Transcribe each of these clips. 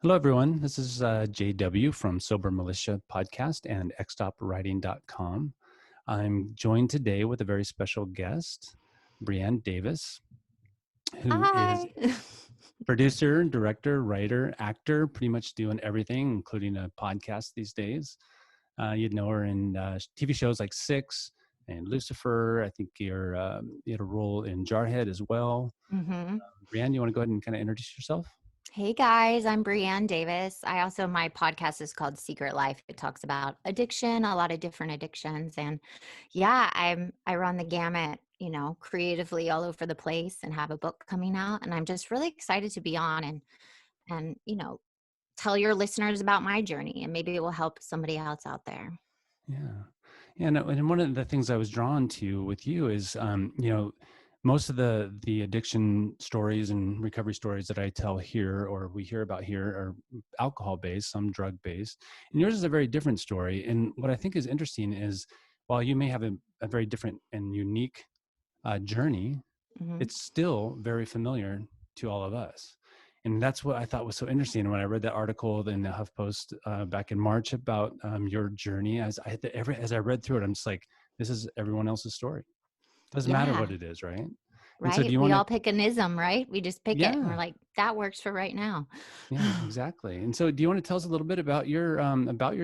Hello, everyone. This is JW from Sober Militia Podcast and xstopwriting.com. I'm joined today with a very special guest, Brianne Davis, who is Hi. producer, director, writer, actor, pretty much doing everything, including a podcast these days. You'd know her in TV shows like Six and Lucifer. I think you had a role in Jarhead as well. hmm Brianne, you want to go ahead and kind of introduce yourself? Hey guys, I'm Brianne Davis. My podcast is called Secret Life. It talks about addiction, a lot of different addictions. And yeah, I run the gamut, creatively all over the place and have a book coming out. And I'm just really excited to be on and tell your listeners about my journey and maybe it will help somebody else out there. Yeah. Yeah. No, and one of the things I was drawn to with you is, most of the addiction stories and recovery stories that I tell here or we hear about here are alcohol based, some drug based. And yours is a very different story. And what I think is interesting is while you may have a very different and unique journey, hmm it's still very familiar to all of us. And that's what I thought was so interesting when I read that article in the HuffPost back in March about your journey. As I read through it, I'm just like, this is everyone else's story. Doesn't matter what Yeah, it is, right? And so, do right. you We want to? all pick an ism, right? We just pick it and we're Yeah, like, that works for right now. yeah, exactly. And so, do you want to tell us a little bit about your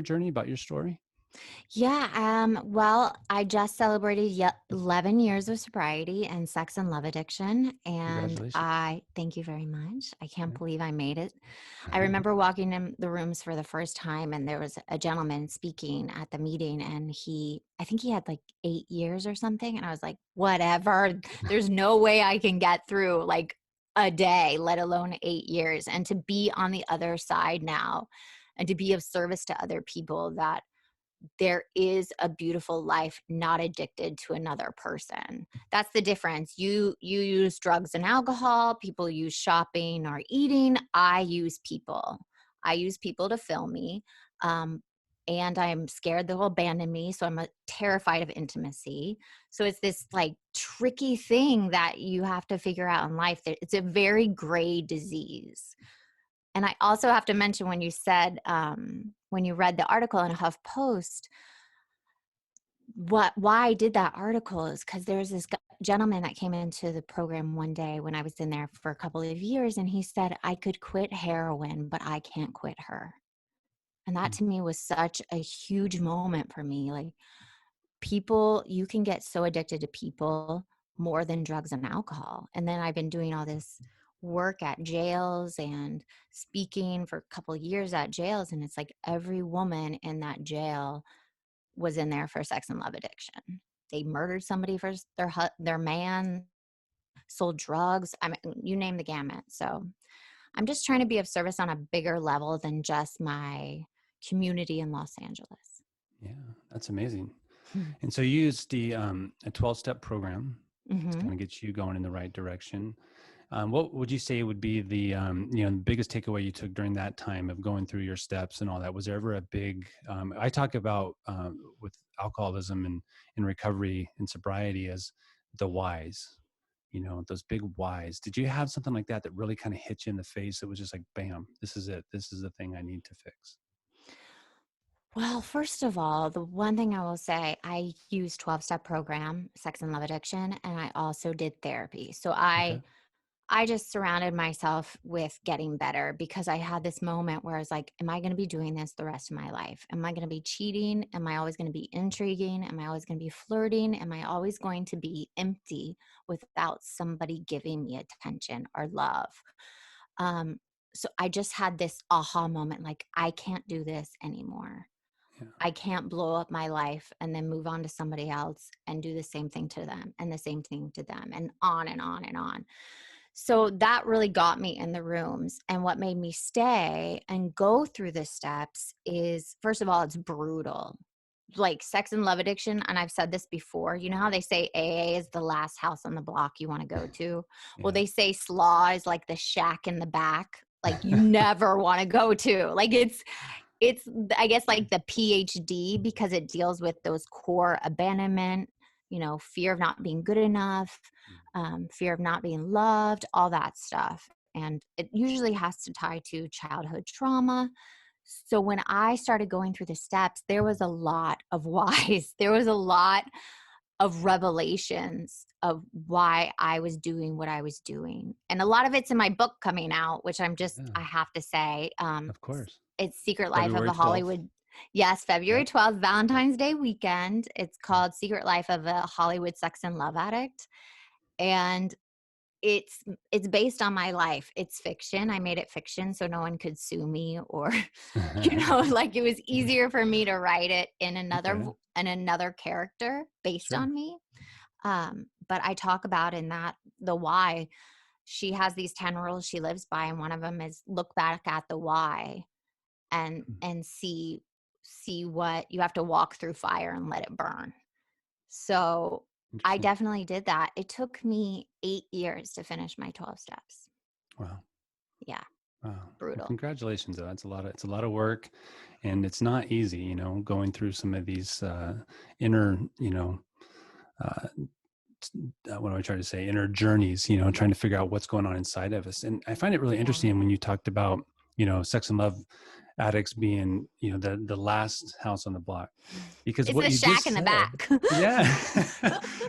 journey, about your story? Yeah, well, I just celebrated 11 years of sobriety and sex and love addiction. And Congratulations. I thank you very much. I can't Yeah. believe I made it. I remember walking in the rooms for the first time, and there was a gentleman speaking at the meeting, and I think he had like 8 years or something. And I was like, whatever, there's no way I can get through like a day, let alone 8 years. And to be on the other side now and to be of service to other people that there is a beautiful life not addicted to another person. That's the difference. You use drugs and alcohol, people use shopping or eating. I use people. I use people to fill me. Um, and I'm scared they'll abandon me. So I'm terrified of intimacy. So it's this like tricky thing that you have to figure out in life that it's a very gray disease. And I also have to mention when you said, when you read the article in HuffPost, why I did that article is because there was this gentleman that came into the program one day when I was in there for a couple of years, and he said, I could quit heroin, but I can't quit her. And that Mm. to me was such a huge moment for me. Like, people, you can get so addicted to people more than drugs and alcohol. And then I've been doing all this work at jails and speaking for a couple of years at jails. And it's like every woman in that jail was in there for sex and love addiction. They murdered somebody for their man, sold drugs. I mean, you name the gamut. So I'm just trying to be of service on a bigger level than just my community in Los Angeles. Yeah, that's amazing. And so you used a 12-step program to hmm kind of get you going in the right direction. What would you say would be the biggest takeaway you took during that time of going through your steps and all that? Was there ever a big, I talk about with alcoholism and in recovery and sobriety as the whys, those big whys. Did you have something like that that really kind of hit you in the face? It was just like, bam, this is it. This is the thing I need to fix. Well, first of all, the one thing I will say, I use 12-step program, sex and love addiction, and I also did therapy. So Okay. I just surrounded myself with getting better because I had this moment where I was like, am I going to be doing this the rest of my life? Am I going to be cheating? Am I always going to be intriguing? Am I always going to be flirting? Am I always going to be empty without somebody giving me attention or love? Um, so I just had this aha moment like, I can't do this anymore. Yeah. I can't blow up my life and then move on to somebody else and do the same thing to them and the same thing to them and on and on and on. So that really got me in the rooms. And what made me stay and go through the steps is, first of all, it's brutal. Like sex and love addiction. And I've said this before, you know how they say AA is the last house on the block you want to go to? Well, Yeah. they say slaw is like the shack in the back, like you never want to go to. Like it's I guess like the PhD because it deals with those core abandonment, fear of not being good enough, fear of not being loved, all that stuff. and it usually has to tie to childhood trauma. So when I started going through the steps, there was a lot of whys. There was a lot of revelations of why I was doing what I was doing. And a lot of it's in my book coming out, which I Yeah, have to say, of course. it's Secret Life of February a 12th. Hollywood. Yes, February Yep. 12th, Valentine's Day weekend. It's Yeah. called Secret Life of a Hollywood Sex and Love Addict. And it's it's based on my life. It's fiction. I made it fiction so no one could sue me or, like it was easier for me to write it Okay. in another character based Sure. on me. But I talk about in that the why. She has these 10 rules she lives by, and one of them is look back at the why Mm, and see what you have to walk through fire and let it burn. So I interesting. definitely did that. It took me 8 years to finish my 12 steps. Wow. Yeah, Wow. Well, brutal. congratulations. Though. It's a lot of work, and it's not easy, going through some of these inner, uh, what do I try to say, inner journeys, trying to figure out what's going on inside of us. And I find it really Yeah. interesting when you talked about, sex and love addicts being, the last house on the block, because It's what the you shack just in the said, back. yeah,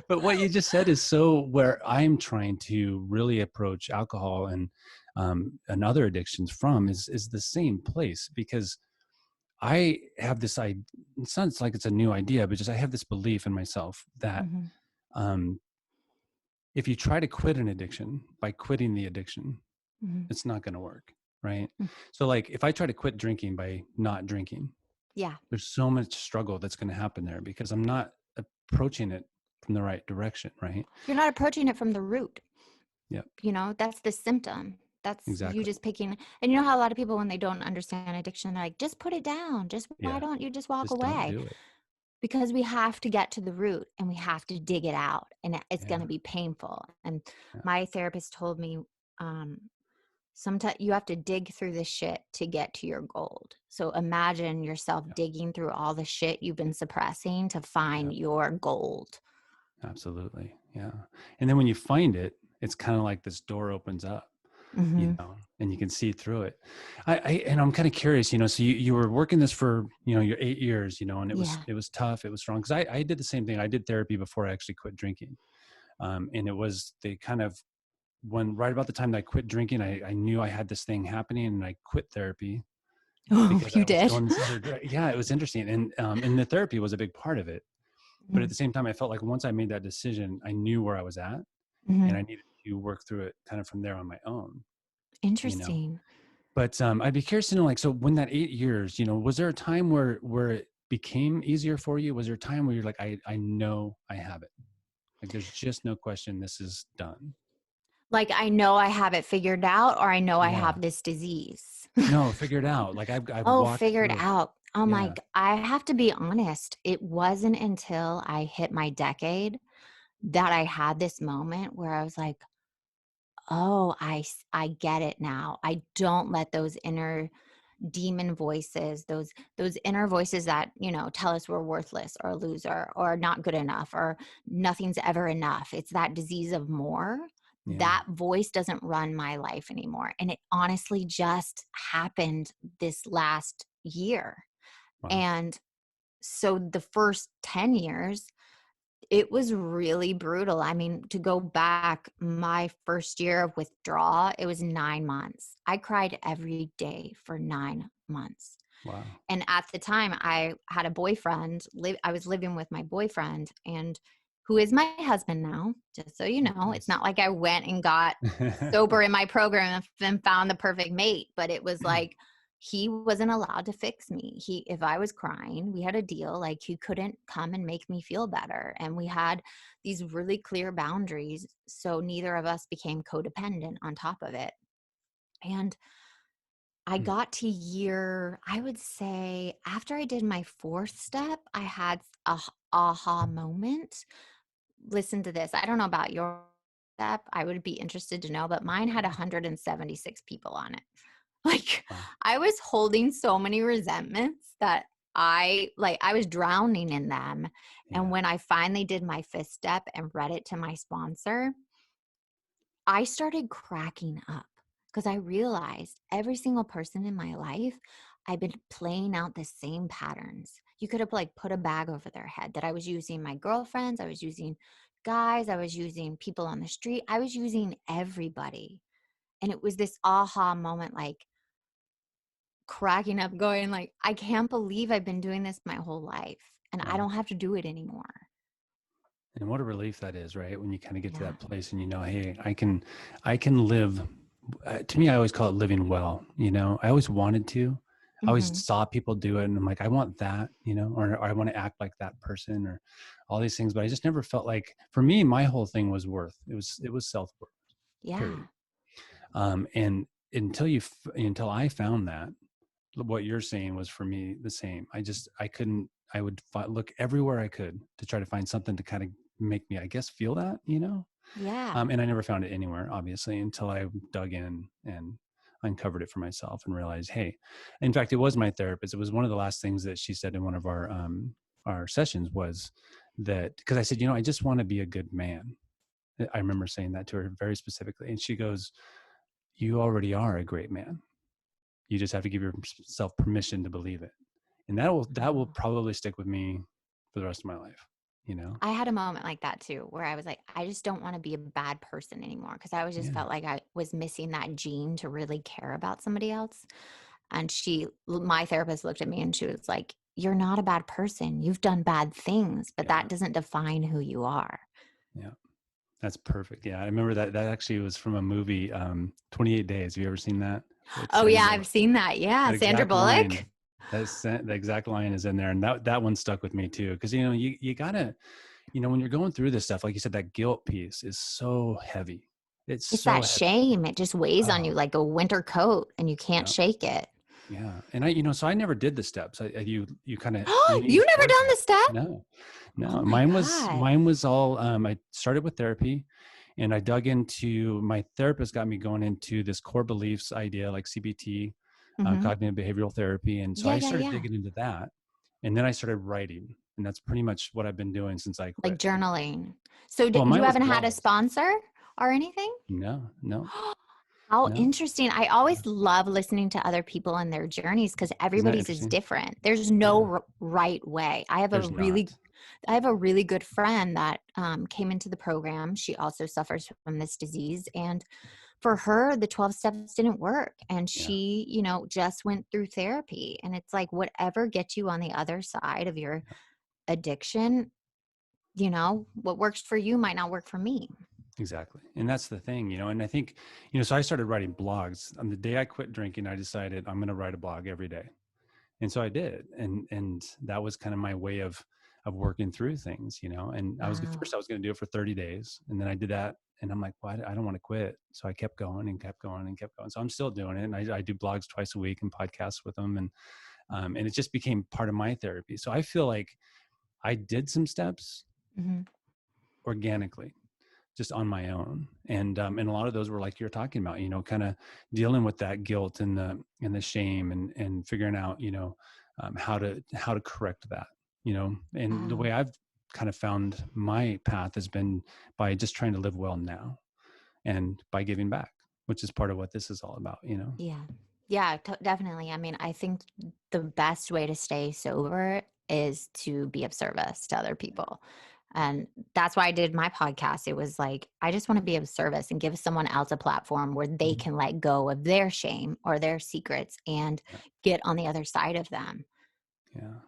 but what you just said is so where I'm trying to really approach alcohol and other addictions from is the same place, because I have this idea. It sounds like it's a new idea, but just I have this belief in myself that Mhm, um, if you try to quit an addiction by quitting the addiction, mhm, it's not going to work. Right. mm. So like if I try to quit drinking by not drinking, Yeah. there's so much struggle that's going to happen there because I'm not approaching it from the right direction. Right. You're not approaching it from the root. Yep. That's the symptom. That's you Exactly. just picking. And you know how a lot of people, when they don't understand addiction, they're like, just put it down. Just why Yeah. don't you just walk Just don't away? do it. Because we have to get to the root and we have to dig it out. And it's going Yeah. to be painful. And Yeah. my therapist told me, um, sometimes you have to dig through the shit to get to your gold. So imagine yourself Yeah. digging through all the shit you've been suppressing to Yeah. find your gold. Absolutely. Yeah. And then when you find it, it's kind of like this door opens up, Hmm. and you can see through it. And I'm kind of curious, so you were working this for, your 8 years, and Yeah. it was tough. It was strong. Cause I did the same thing. I did therapy before I actually quit drinking. And it was the kind of when right about the time that I quit drinking, I knew I had this thing happening and I quit therapy Oh, because I you was did? going this other direction. Yeah, it was interesting. And the therapy was a big part of it. But at Mhm. the same time, I felt like once I made that decision, I knew where I was at and Mhm. I needed to work through it kind of from there on my own, you know. Interesting. But I'd be curious to know, like, so when that 8 years, was there a time where it became easier for you? Was there a time where you're like, I know I have it. Like there's just no question this is done. Like, I know I have it figured out, or I know I Yeah. have this disease. No, figure it out. Like I've Oh, walked figured through it. out. Oh my Yeah. g I have to be honest, it wasn't until I hit my decade that I had this moment where I was like, "Oh, I get it now. I don't let those inner demon voices, those inner voices that, tell us we're worthless or a loser or not good enough or nothing's ever enough. It's that disease of more. Yeah. That voice doesn't run my life anymore. And it honestly just happened this last year. Wow. And so the first 10 years, it was really brutal. I mean, to go back, my first year of withdrawal, it was 9 months. I cried every day for 9 months. Wow. And at the time, I had a boyfriend. I was living with my boyfriend, and who is my husband now. Just so you Oh, know, it's nice. not like I went and got sober in my program and found the perfect mate, but it was like he wasn't allowed to fix me. If I was crying, we had a deal. Like he couldn't come and make me feel better, and we had these really clear boundaries. So neither of us became codependent on top of it. And I Hmm. got to I would say after I did my fourth step, I had a aha moment. Listen to this. I don't know about your step. I would be interested to know, but mine had 176 people on it. Like Wow. I was holding so many resentments that I was drowning in them. And Yeah. when I finally did my fifth step and read it to my sponsor, I started cracking up because I realized every single person in my life, I've been playing out the same patterns. You could have like put a bag over their head that I was using my girlfriends, I was using guys, I was using people on the street, I was using everybody. And it was this aha moment, like cracking up, going like, I can't believe I've been doing this my whole life and I Wow. don't have to do it anymore. And what a relief that is, right? When you kind of get to Yeah. that place and hey, I can live. To me, I always call it living well. I always wanted to. I always Hmm. saw people do it, and I'm like, I want that, or I want to act like that person, or all these things. But I just never felt like, for me, my whole thing was worth. It was self worth. Period. Yeah. And until I found that, what you're saying was for me the same. I couldn't. I would look everywhere I could to try to find something to kind of make me, I guess, feel that. Yeah. And I never found it anywhere, obviously, until I dug in and uncovered it for myself and realized, hey, in fact, it was my therapist. It was one of the last things that she said in one of our sessions was that, because I said, I just want to be a good man. I remember saying that to her very specifically. And she goes, you already are a great man. You just have to give yourself permission to believe it. And that will Oh. probably stick with me for the rest of my life. I had a moment like that too, where I was like, I just don't want to be a bad person anymore. Cause I was just Yeah. felt like I was missing that gene to really care about somebody else. And my therapist looked at me and she was like, you're not a bad person. You've done bad things, but Yeah. that doesn't define who you are. Yeah. That's perfect. Yeah. I remember that actually was from a movie, 28 Days. Have you ever seen that? With Oh Sandra yeah, Bullock. I've seen that. Yeah. That Sandra exact line, Bullock. the exact line is in there. And that one stuck with me too. Cause you gotta, when you're going through this stuff, like you said, that guilt piece is so heavy. It's It's so that heavy. shame. It just weighs on Oh, you like a winter coat and you can't yeah. shake it. Yeah. And so I never did the steps. You kind of You leaned never towards done that. the step? No, Oh no, my God. mine was all, I started with therapy and I dug into, my therapist got me going into this core beliefs idea, like CBT, Hmm. cognitive behavioral therapy. And so Yeah, I yeah, started yeah. digging into that, and then I started writing, and that's pretty much what I've been doing since I Like quit. journaling. So Well, you mine was haven't had a blogs. sponsor or anything? No, no, How no. interesting. I always love listening to other people and their journeys because Isn't that everybody's is interesting? different. There's no Yeah, right way. there's not. I have a really good friend that came into the program. She also suffers from this disease, and for her, the 12 steps didn't work, and Yeah, she, just went through therapy. And it's like whatever gets you on the other side of your addiction, what works for you might not work for me. exactly. And that's the thing, and I think, so I started writing blogs. On the day I quit drinking, I decided I'm going to write a blog every day. And so I did. And that was kind of my way of working through things. And Wow. I was going to do it for 30 days. And then I did that. And I'm like, well, I don't want to quit. So I kept going and kept going and kept going. So I'm still doing it. And I do blogs twice a week and podcasts with them. And it just became part of my therapy. So I feel like I did some steps Hmm. organically, just on my own. And a lot of those were like you're talking about, kind of dealing with that guilt and the shame and figuring out, how to correct that, and the Wow. way I've kind of found my path has been by just trying to live well now and by giving back, which is part of what this is all about. Yeah. Yeah, definitely. I mean, I think the best way to stay sober is to be of service to other people. And that's why I did my podcast. It was like, I just want to be of service and give someone else a platform where they Mhm. can let go of their shame or their secrets and Yeah. get on the other side of them. Yeah.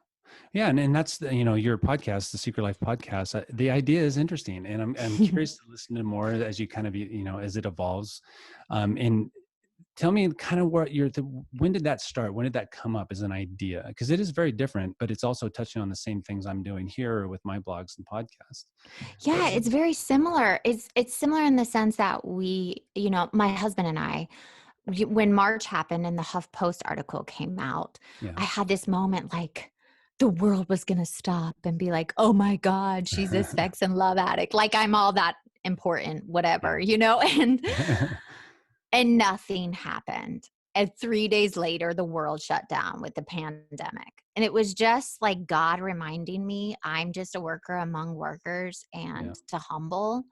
Yeah, and that's your podcast, the Secret Life podcast. The idea is interesting, and I'm curious to listen to more as you kind of as it evolves. And tell me kind of what when did that start? When did that come up as an idea? Because it is very different, but it's also touching on the same things I'm doing here with my blogs and podcasts. Yeah, What it's very similar. It's similar in the sense that my husband and I, when March happened and the HuffPost article came out, yeah. I had this moment like the world was going to stop and be like, oh my God, she's a sex and love addict. Like I'm all that important, whatever, Yeah. and and nothing happened. And 3 days later, the world shut down with the pandemic. And it was just like God reminding me I'm just a worker among workers Yeah. and to humble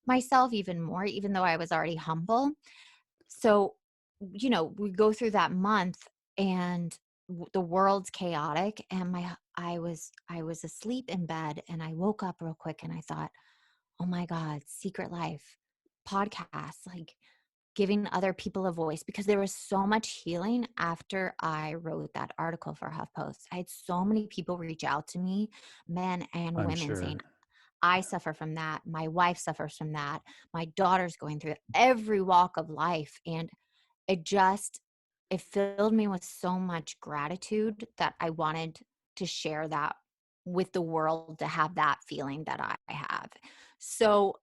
myself even more, even though I was already humble. So we go through that month and the world's chaotic, and I was asleep in bed, and I woke up real quick and I thought, "Oh my god, Secret Life podcasts, like giving other people a voice," because there was so much healing after I wrote that article for HuffPost. I had so many people reach out to me, men and I'm women, saying, sure. "I suffer from that. My wife suffers from that. My daughter's going through it." Every walk of life. And it just it filled me with so much gratitude that I wanted to share that with the world, to have that feeling that I have. So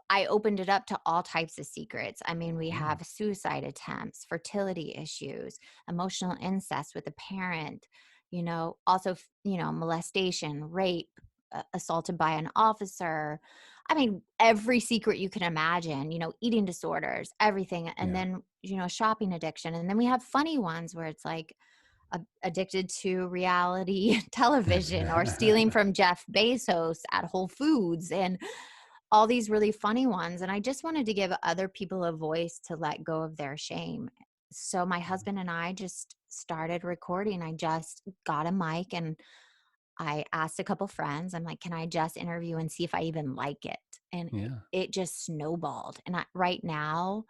I opened it up to all types of secrets. I mean, we Yeah. have suicide attempts, fertility issues, emotional incest with a parent, also, molestation, rape, assaulted by an officer. I mean, every secret you can imagine, eating disorders, everything. And Yeah. then, shopping addiction. And then we have funny ones where it's like addicted to reality television, or stealing from Jeff Bezos at Whole Foods, and all these really funny ones. And I just wanted to give other people a voice to let go of their shame. So my husband and I just started recording. I just got a mic and I asked a couple friends, I'm like, "Can I just interview and see if I even like it?" And Yeah. it just snowballed. And right now,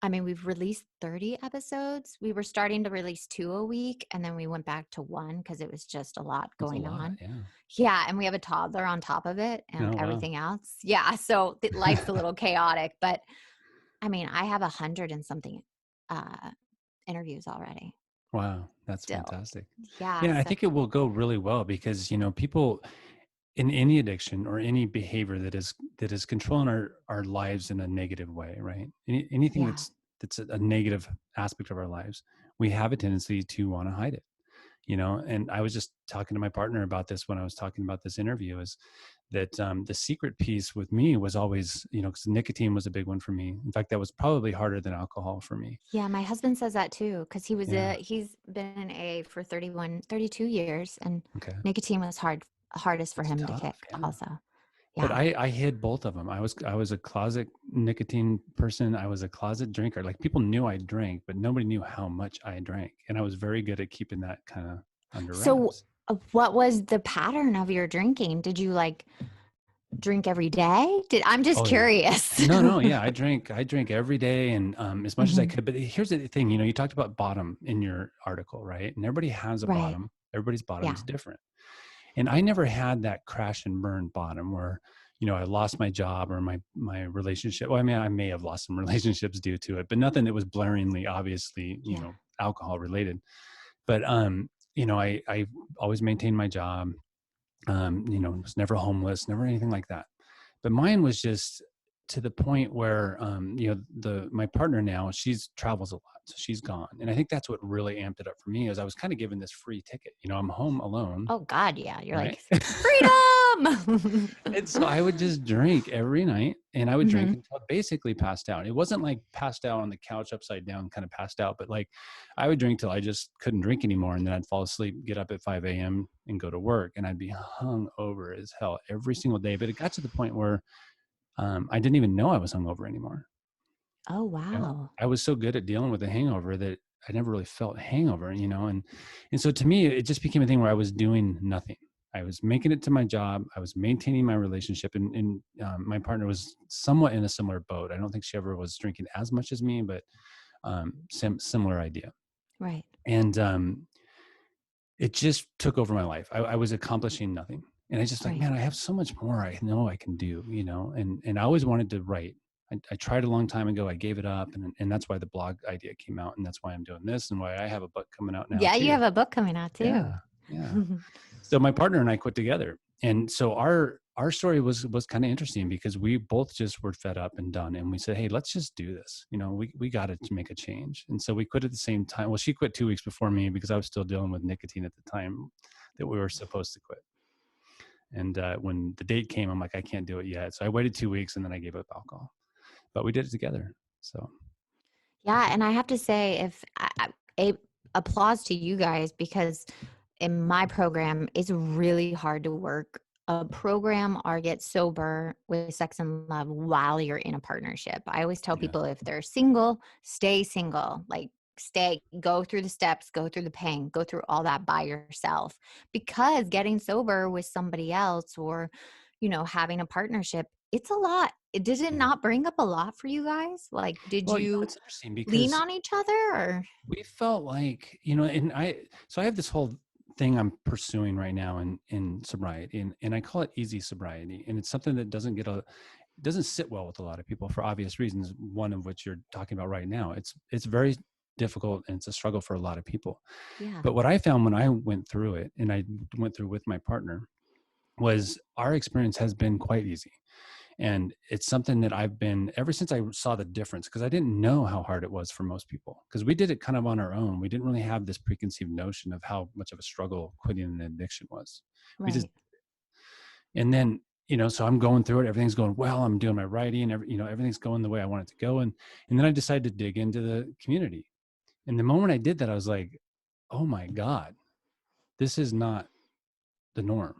I mean, we've released 30 episodes. We were starting to release 2 a week, and then we went back to 1 because it was just a lot That's a going lot. on. Yeah. Yeah, and we have a toddler on top of it and Oh, wow. everything else. Yeah, so life's a little chaotic, but I mean, I have 100 and something uh, interviews already Wow. That's still. fantastic. Yeah, Yeah. I so think it will go really well because, people in any addiction or any behavior that is controlling our lives in a negative way, right? Anything yeah. that's a negative aspect of our lives, we have a tendency to want to hide it. And I was just talking to my partner about this when I was talking about this interview, is that the secret piece with me was always, because nicotine was a big one for me. In fact, that was probably harder than alcohol for me. Yeah, my husband says that too, because Yeah. he's been in A for 31, 32 years, and Okay. nicotine was hardest for It's him to tough. kick Yeah. also. But Yeah. I hid both of them. I was a closet nicotine person. I was a closet drinker. Like, people knew I drank, but nobody knew how much I drank. And I was very good at keeping that kind of under So, wraps. what was the pattern of your drinking? Did you like drink every day? I'm just Oh yeah. curious. No, no, yeah. I drank every day, and as much as I Mhm. could. But here's the thing, you talked about bottom in your article, right? And everybody has a Right. bottom. Everybody's bottom Yeah. is different. And I never had that crash and burn bottom where, I lost my job or my relationship. Well, I mean, I may have lost some relationships due to it, but nothing that was blaringly obviously, Yeah. alcohol related. But I always maintained my job. Was never homeless, never anything like that. But mine was just to the point where, my partner now, she's travels a lot, so she's gone, and I think that's what really amped it up for me. Is I was kind of given this free ticket. I'm home alone, Oh god, yeah. You're right? like, "Freedom!" And so I would just drink every night, and I would drink Mhm. until I basically passed out. It wasn't like passed out on the couch upside down, kind of passed out, but like I would drink till I just couldn't drink anymore. And then I'd fall asleep, get up at 5 a.m. and go to work. And I'd be hung over as hell every single day. But it got to the point where I didn't even know I was hungover anymore. Oh, You know, wow. I was so good at dealing with the hangover that I never really felt hangover, and so to me, it just became a thing where I was doing nothing. I was making it to my job. I was maintaining my relationship, and my partner was somewhat in a similar boat. I don't think she ever was drinking as much as me, but similar idea. Right. And it just took over my life. I was accomplishing nothing. And I just like, Right. man, I have so much more I know I can do, and I always wanted to write. I tried a long time ago. I gave it up. And that's why the blog idea came out. And that's why I'm doing this and why I have a book coming out now Yeah, you too. have a book coming out too. Yeah. Yeah. So my partner and I quit together. And so our story was kind of interesting because we both just were fed up and done. And we said, hey, let's just do this. We got to make a change. And so we quit at the same time. Well, she quit 2 weeks before me because I was still dealing with nicotine at the time that we were supposed to quit. And when the date came, I'm like, I can't do it yet. So I waited 2 weeks and then I gave up alcohol. But we did it together. So Yeah, and I have to say, if applause to you guys, because in my program, it's really hard to work a program or get sober with sex and love while you're in a partnership. I always tell Yeah. people if they're single, stay single. Like go through the steps, go through the pain, go through all that by yourself. Because getting sober with somebody else or, having a partnership, it's a lot. Did it Yeah. not bring up a lot for you guys? Like, did Well, you it's interesting lean because on each other or? we felt like, so I have this whole thing I'm pursuing right now in sobriety, and I call it easy sobriety. And it's something that doesn't sit well with a lot of people for obvious reasons. One of which you're talking about right now. It's very difficult and it's a struggle for a lot of people. Yeah. But what I found when I went through it, and I went through with my partner, was our experience has been quite easy. And it's something that I've been ever since I saw the difference, because I didn't know how hard it was for most people, because we did it kind of on our own. We didn't really have this preconceived notion of how much of a struggle quitting an addiction was. We just, Right. and then, so I'm going through it. Everything's going well. I'm doing my writing. Everything's going the way I want it to go. And then I decided to dig into the community. And the moment I did that, I was like, oh my God, this is not the norm,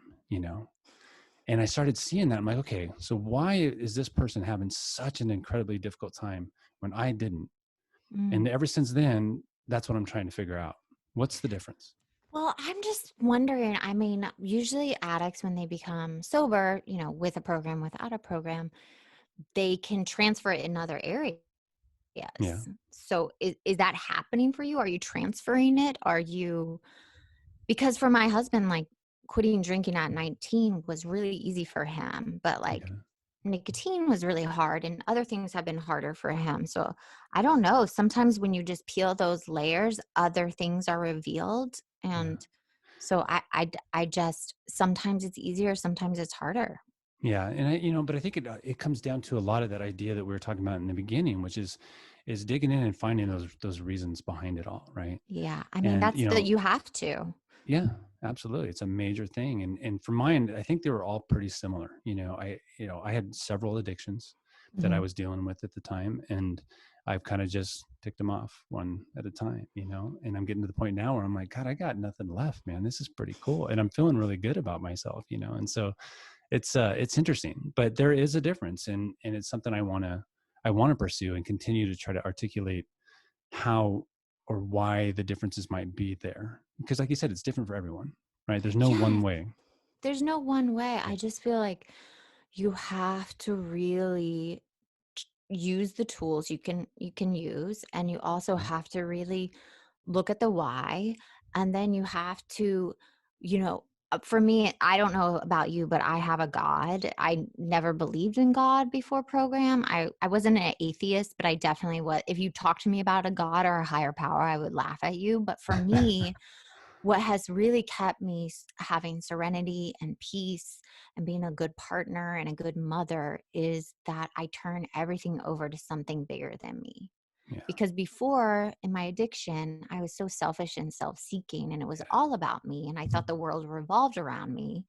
And I started seeing that. I'm like, okay, so why is this person having such an incredibly difficult time when I didn't? And Mm. ever since then, that's what I'm trying to figure out. What's the difference? Well, I'm just wondering. I mean, usually addicts, when they become sober, with a program, without a program, they can transfer it in other areas. Yeah. So is that happening for you? Are you transferring it? Because for my husband, like quitting drinking at 19 was really easy for him, but like Yeah. nicotine was really hard and other things have been harder for him. So I don't know. Sometimes when you just peel those layers, other things are revealed. Yeah. And so I just, sometimes it's easier, sometimes it's harder. Yeah. And but I think it comes down to a lot of that idea that we were talking about in the beginning, which is digging in and finding those reasons behind it all. Right. Yeah. I mean, And, that's that you have to. yeah, absolutely. It's a major thing. And for mine, I think they were all pretty similar. I had several addictions that I Mhm. was dealing with at the time, and I've kind of just ticked them off one at a time, and I'm getting to the point now where I'm like, God, I got nothing left, man. This is pretty cool. And I'm feeling really good about myself, and so it's interesting, but there is a difference, and it's something I want to pursue and continue to try to articulate how or why the differences might be there. Because like you said, it's different for everyone, right? There's no one Yes. way. There's no one way. Yeah. I just feel like you have to really use the tools you can use, and you also Yeah. have to really look at the why, and then you have to, for me, I don't know about you, but I have a God. I never believed in God before program. I wasn't an atheist, but I definitely was. If you talk to me about a God or a higher power, I would laugh at you. But for me, what has really kept me having serenity and peace and being a good partner and a good mother is that I turn everything over to something bigger than me. Yeah. Because before in my addiction, I was so selfish and self seeking, and it was Yeah. all about me. And I thought the world revolved around me.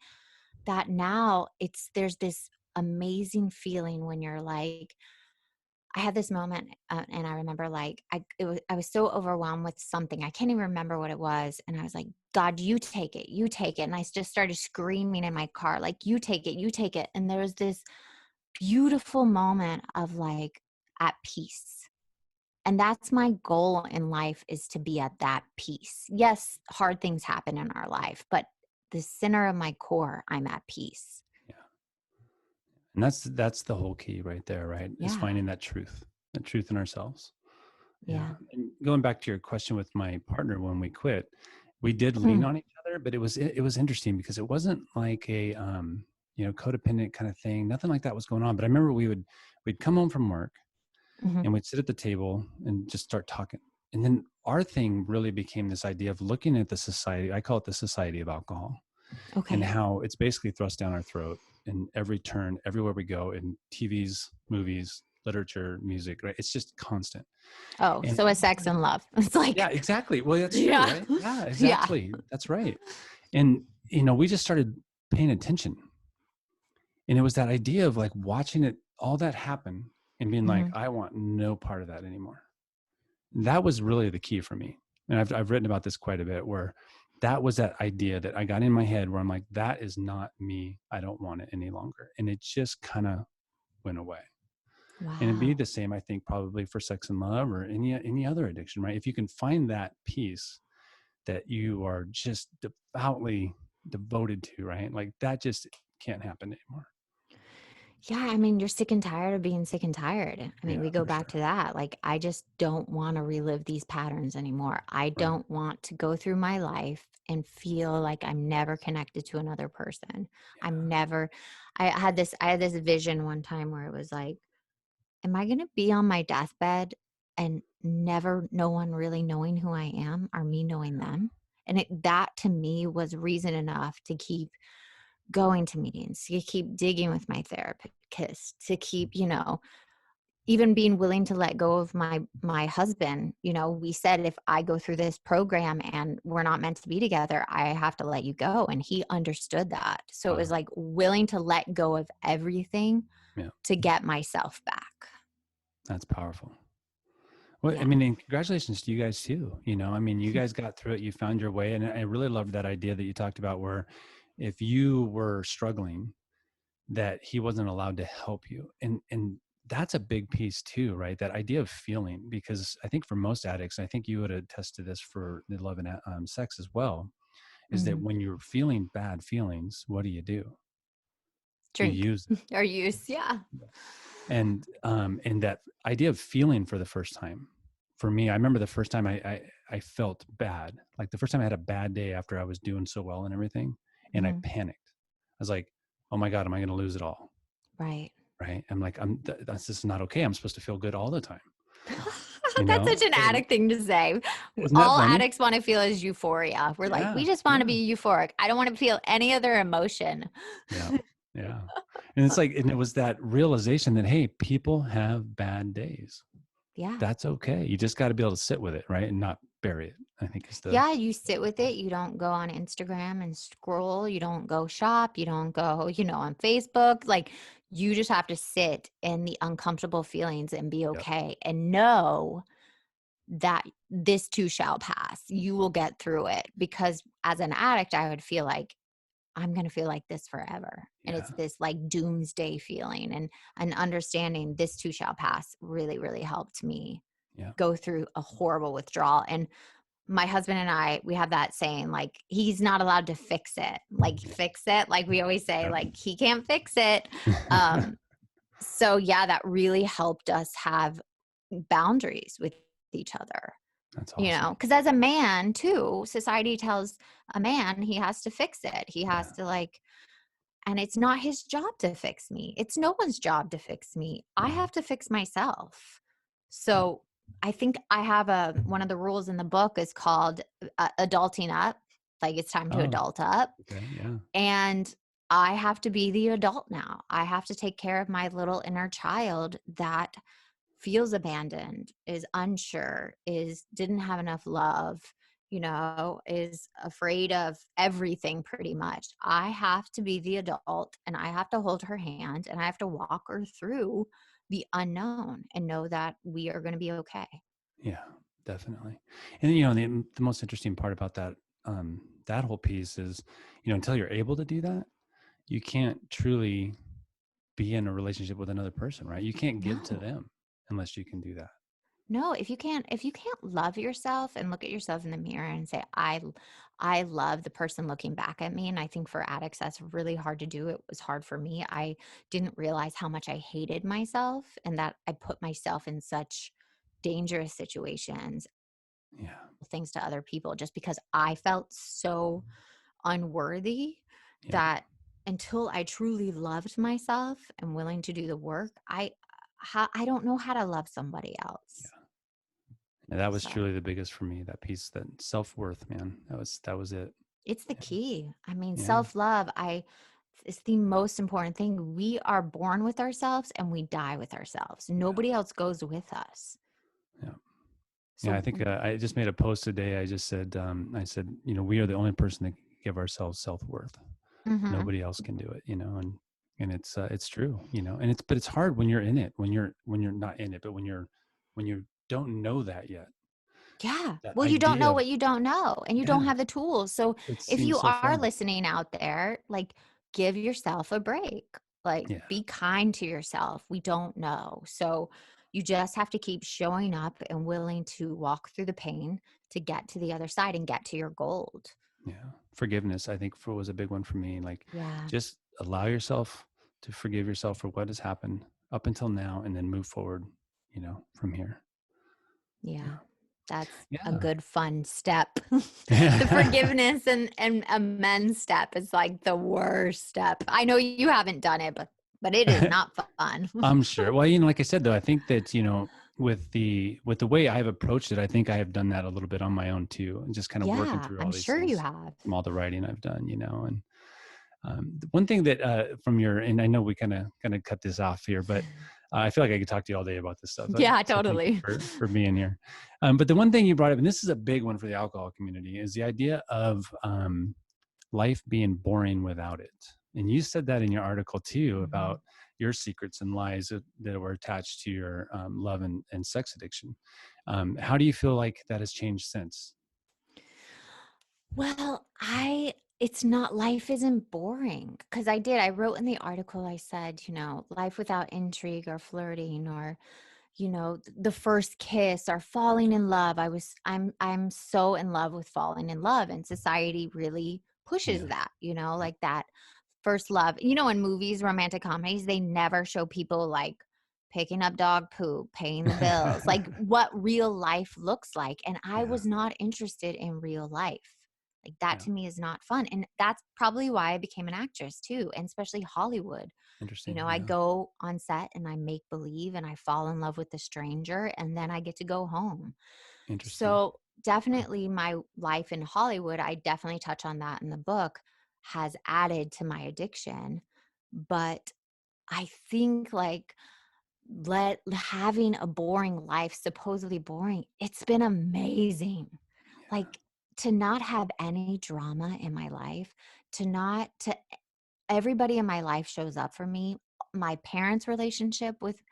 That now there's this amazing feeling when you're like, I had this moment, and I remember like I was so overwhelmed with something. I can't even remember what it was, and I was like, "God, you take it, you take it." And I just started screaming in my car, like, "You take it, you take it." And there was this beautiful moment of like at peace. And that's my goal in life, is to be at that peace. Yes, hard things happen in our life, but the center of my core, I'm at peace. Yeah. And that's the whole key right there, right? Is Yeah, finding that truth in ourselves. Yeah. yeah. And going back to your question with my partner, when we quit, we did lean Hmm. on each other, but it was interesting because it wasn't like a codependent kind of thing. Nothing like that was going on. But I remember we'd come home from work Hmm. and we'd sit at the table and just start talking. And then our thing really became this idea of looking at the society. I call it the society of alcohol, and Okay. how it's basically thrust down our throat in every turn, everywhere we go, in TVs, movies, literature, music, right? It's just constant. Oh, And so is sex and love. It's like, yeah, exactly. Well, that's true, yeah, right? Yeah, yeah. exactly. That's right. And, we just started paying attention. And it was that idea of like watching it, all that happen, and being like, Hmm. I want no part of that anymore. That was really the key for me. And I've written about this quite a bit, where that was that idea that I got in my head where I'm like, that is not me. I don't want it any longer. And it just kind of went away. And it'd be Wow. the same, I think, probably for sex and love or any other addiction, right? If you can find that peace that you are just devoutly devoted to, right? Like that just can't happen anymore. Yeah, I mean, you're sick and tired of being sick and tired. I mean, Yeah, we go for back sure. to that. Like, I just don't want to relive these patterns anymore. I Right. don't want to go through my life and feel like I'm never connected to another person. I'm Yeah. never I had this vision one time where it was like, am I going to be on my deathbed and never no one really knowing who I am or me knowing them? And that to me was reason enough to keep going to meetings, to keep digging with my therapist, to keep, even being willing to let go of my husband. We said, if I go through this program and we're not meant to be together, I have to let you go. And he understood that. So it was Wow. like willing to let go of everything Yeah. to get myself back. That's powerful. Well, I Yeah. mean, and congratulations to you guys too. I mean, you guys got through it, you found your way. And I really loved that idea that you talked about where if you were struggling, that he wasn't allowed to help you. And that's a big piece too, right? That idea of feeling, because I think for most addicts, I think you would attest to this for the love and sex as well, is that Mhm. when you're feeling bad feelings, what do? You Drink use it. or use. Yeah. And that idea of feeling for the first time, for me, I remember the first time I felt bad, like the first time I had a bad day after I was doing so well and everything, and I Mhm. panicked. I was like, oh my God, am I going to lose it all? Right. Right. I'm like, that's just not okay. I'm supposed to feel good all the time, That's such an and addict thing to say. isn't that All funny? addicts want to feel is euphoria. We're like, Yeah. we just want to Yeah. be euphoric. I don't want to feel any other emotion. Yeah. Yeah. And it's like, and it was that realization that, hey, people have bad days. Yeah. That's okay. You just got to be able to sit with it, right? And not bury it, I think is the, Yeah, you sit with it. You don't go on Instagram and scroll. You don't go shop. You don't go, on Facebook. Like, you just have to sit in the uncomfortable feelings and be yep. okay and know that this too shall pass. You will get through it, because as an addict, I would feel like I'm going to feel like this forever. And Yeah. it's this like doomsday feeling, and understanding this too shall pass really, really helped me Yeah. go through a horrible withdrawal. And my husband and I, we have that saying, like, he's not allowed to fix it. Like, fix it. Like we always say, Yep. like, he can't fix it. Um, so yeah, that really helped us have boundaries with each other, That's awesome. because as a man too, society tells a man he has to fix it. He has Yeah. to, like, and it's not his job to fix me. It's no one's job to fix me. I No. have to fix myself. Yeah. So I think I have one of the rules in the book is called adulting up. Like, it's time to Oh, adult up. okay. Yeah. And I have to be the adult now. I have to take care of my little inner child that feels abandoned, is unsure, is didn't have enough love, is afraid of everything pretty much. I have to be the adult, and I have to hold her hand, and I have to walk her through the unknown and know that we are going to be okay. Yeah, definitely. And the most interesting part about that whole piece is, until you're able to do that, you can't truly be in a relationship with another person, right? You can't give to No. them unless you can do that. No, if you can't love yourself and look at yourself in the mirror and say, I love the person looking back at me. And I think for addicts, that's really hard to do. It was hard for me. I didn't realize how much I hated myself and that I put myself in such dangerous situations, Yeah. things to other people, just because I felt so unworthy, Yeah. that until I truly loved myself and willing to do the work, I don't know how to love somebody else. Yeah. And that was So truly the biggest for me, that piece, that self-worth, man. That was it. it's the And key. I mean, yeah. self-love, is the most important thing. We are born with ourselves and we die with ourselves. Yeah. Nobody else goes with us. Yeah. Yeah. I So, think I just made a post today. I just said, I said, we are the only person that can give ourselves self-worth. mhm. Nobody else can do it, and it's true, but it's hard when you're in it, when you're not in it, but when you don't know that yet, Yeah. That Well, you don't idea know of, what you don't know, and you don't yeah, have the tools. So it if seems you so are fun. listening out there, like, give yourself a break. Like, Yeah. be kind to yourself. We don't know. So you just have to keep showing up and willing to walk through the pain to get to the other side and get to your gold. Yeah. Forgiveness, I think, was a big one for me. Like, Yeah. just allow yourself to forgive yourself for what has happened up until now, and then move forward, from here. Yeah. Yeah. That's a Yeah. good fun step. The Yeah. forgiveness and amends step is like the worst step. I know you haven't done it, but it is not fun. I'm sure. Well, like I said, though, I think that, with the way I've approached it, I think I have done that a little bit on my own too, and just kind of working Yeah, through I'm all these sure you things have. from all the writing I've done, and the one thing that from your, and I know we kind of cut this off here, but I feel like I could talk to you all day about this stuff. Yeah, So thank you totally. for being here. But the one thing you brought up, and this is a big one for the alcohol community, is the idea of life being boring without it. And you said that in your article too, Mhm. about your secrets and lies that were attached to your love and sex addiction. How do you feel like that has changed since? Well, it's not life isn't boring because I wrote in the article, I said, life without intrigue or flirting or, the first kiss or falling in love. I'm so in love with falling in love, and society really pushes Yeah. that, Yeah. like that first love. In movies, romantic comedies, they never show people like picking up dog poop, paying the bills, like what real life looks like. And I Yeah. was not interested in real life. Like that Yeah. to me is not fun. And that's probably why I became an actress too, and especially Hollywood. Interesting. I Yeah. go on set and I make believe and I fall in love with the stranger and then I get to go home. Interesting. So, definitely my life in Hollywood, I definitely touch on that in the book, has added to my addiction. But I think like let having a boring life, supposedly boring, it's been amazing. Yeah. Like to not have any drama in my life, to everybody in my life shows up for me. My parents' relationship with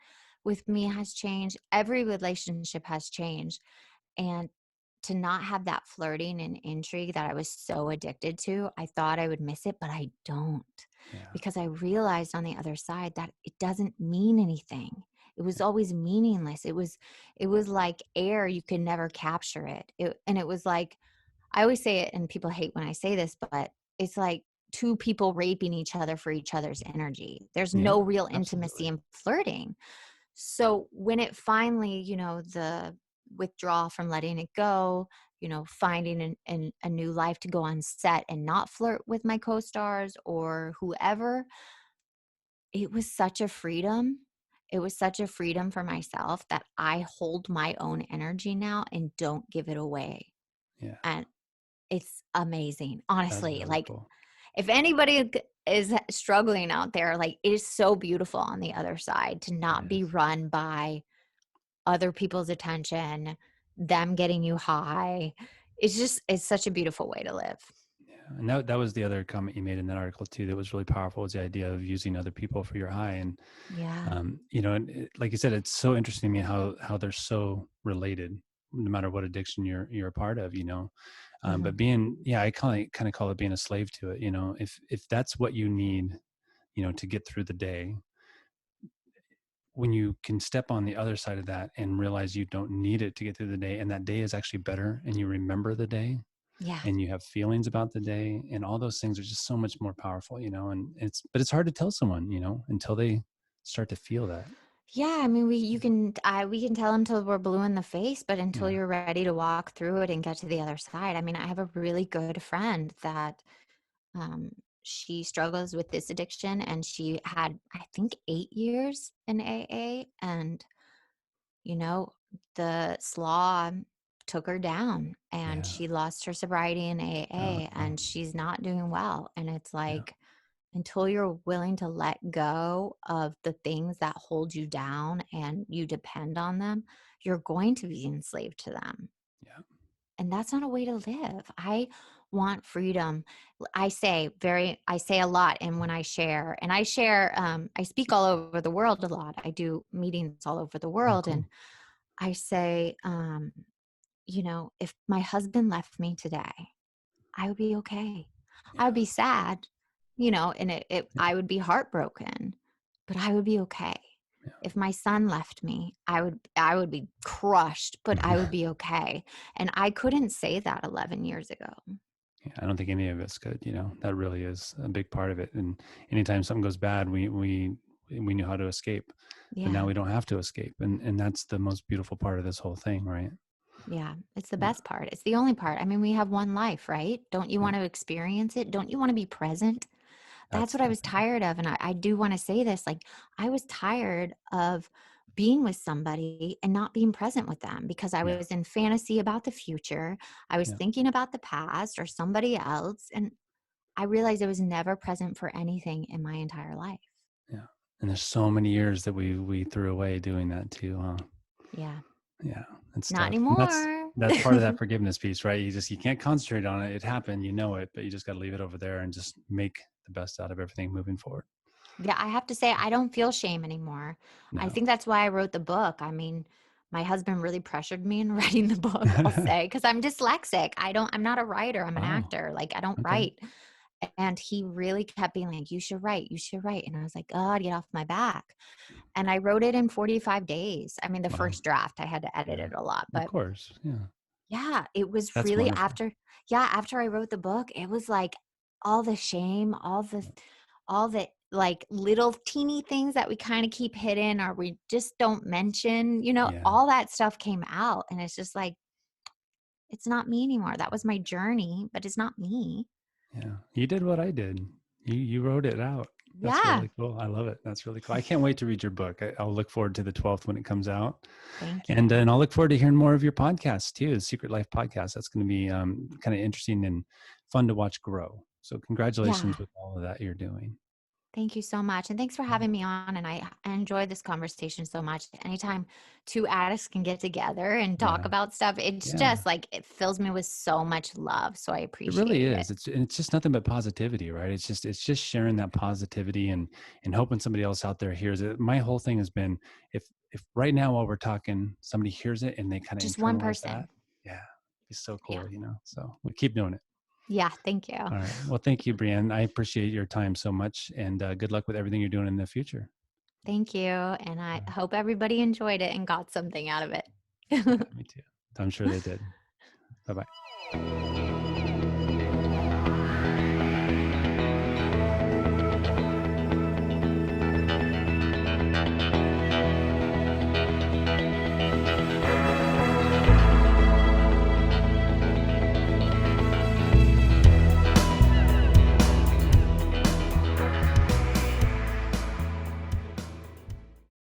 me has changed. Every relationship has changed. And to not have that flirting and intrigue that I was so addicted to, I thought I would miss it, but I don't. Yeah. Because I realized on the other side that it doesn't mean anything. It was Yeah. always meaningless. It was like air, you could never capture it. And it was like I always say it and people hate when I say this, but it's like two people raping each other for each other's energy. There's Yeah. no real intimacy Absolutely. in flirting. So when it finally, the withdrawal from letting it go, finding a new life to go on set and not flirt with my co-stars or whoever, it was such a freedom. It was such a freedom for myself that I hold my own energy now and don't give it away. Yeah. And it's amazing. That's Honestly, really like cool. if anybody is struggling out there, like it is so beautiful on the other side to It not be is. run by other people's attention, them getting you high. It's such a beautiful way to live. Yeah. And that was the other comment you made in that article too, that was really powerful, was the idea of using other people for your high. And, Yeah. and like you said, it's so interesting to me how they're so related, no matter what addiction you're a part of, but Mhm. yeah, I kind of call it being a slave to it. If that's what you need, to get through the day, when you can step on the other side of that and realize you don't need it to get through the day, and that day is actually better, and you remember the day, Yeah. and you have feelings about the day, and all those things are just so much more powerful, and it's hard to tell someone, until they start to feel that. Yeah, I mean, we can tell them till we're blue in the face, but until Yeah. you're ready to walk through it and get to the other side. I mean, I have a really good friend that um she struggles with this addiction and she had I think 8 years in AA and you know, the slaw took her down and Yeah. she lost her sobriety in Oh, AA no. and she's not doing well. And it's Yeah. like, until you're willing to let go of the things that hold you down and you depend on them, you're going to be enslaved to them. Yeah. And that's not a way to live. I want freedom. I say a lot. And when I share, I speak all over the world a lot. I do meetings all over the Oh, world. cool. And I say, if my husband left me today, I would be okay. I would Yeah. be sad, and Yeah. I would be heartbroken, but I would be okay. If my son left me, I would be crushed, but I would Yeah. be okay. And I couldn't say that 11 years ago. Yeah, I don't think any of us could, that really is a big part of it. And anytime something goes bad, we knew how to escape, but now Yeah. we don't have to escape. And that's the most beautiful part of this whole thing, right? Yeah. It's the Yeah. best part. It's the only part. I mean, we have one life, right? Don't you Yeah. want to experience it? Don't you want to be present? That's That's what I the was thing. tired of. And I do want to say this, like, I was tired of being with somebody and not being present with them because I Yeah. was in fantasy about the future. I was Yeah. thinking about the past or somebody else. And I realized I was never present for anything in my entire life. Yeah. And there's so many years that we threw away doing that too, huh? Yeah. Yeah. It's Not tough. And anymore. that's part of that forgiveness piece, right? You can't concentrate on it. It happened, it, but you just got to leave it over there and just make the best out of everything moving forward. Yeah, I have to say, I don't feel shame anymore. I No. think that's why I wrote the book. I mean, my husband really pressured me in writing the book, I'll say, because I'm dyslexic. I'm not a writer, I'm an Wow. actor. Like, I don't Okay. write. And he really kept being like, you should write, you should write. And I was like, God, get off my back. And I wrote it in 45 days. I mean, the Wow. first draft, I had to edit Yeah. it a lot, Of but course. Yeah. yeah, it was That's really wonderful. after I wrote the book, it was like all the shame, all the like little teeny things that we kind of keep hidden or we just don't mention, Yeah. all that stuff came out. And it's just like, it's not me anymore. That was my journey, but it's not me. Yeah. You did what I did. You wrote it out. That's Yeah. really cool. I love it. That's really cool. I can't wait to read your book. I'll look forward to the 12th when it comes out. Thank And you. I'll look forward to hearing more of your podcast too, the Secret Life podcast. That's going to be kind of interesting and fun to watch grow. So Yeah. congratulations with all of that you're doing. Thank you so much. And thanks for Yeah. having me on. And I enjoyed this conversation so much. Anytime two addicts can get together and talk Yeah. about stuff, it's Yeah. just like it fills me with so much love. So I It really appreciate it. is. It's just nothing but positivity, right? It's just sharing that positivity and hoping somebody else out there hears it. My whole thing has been if right now while we're talking, somebody hears it and they kind of Just one internalize that, person. yeah, it's so Yeah. cool. So we keep doing it. Yeah. Thank you. All right. Well, thank you, Brianne. I appreciate your time so much, and good luck with everything you're doing in the future. Thank you. And I All right. hope everybody enjoyed it and got something out of Yeah, it. me too. I'm sure they did. Bye bye.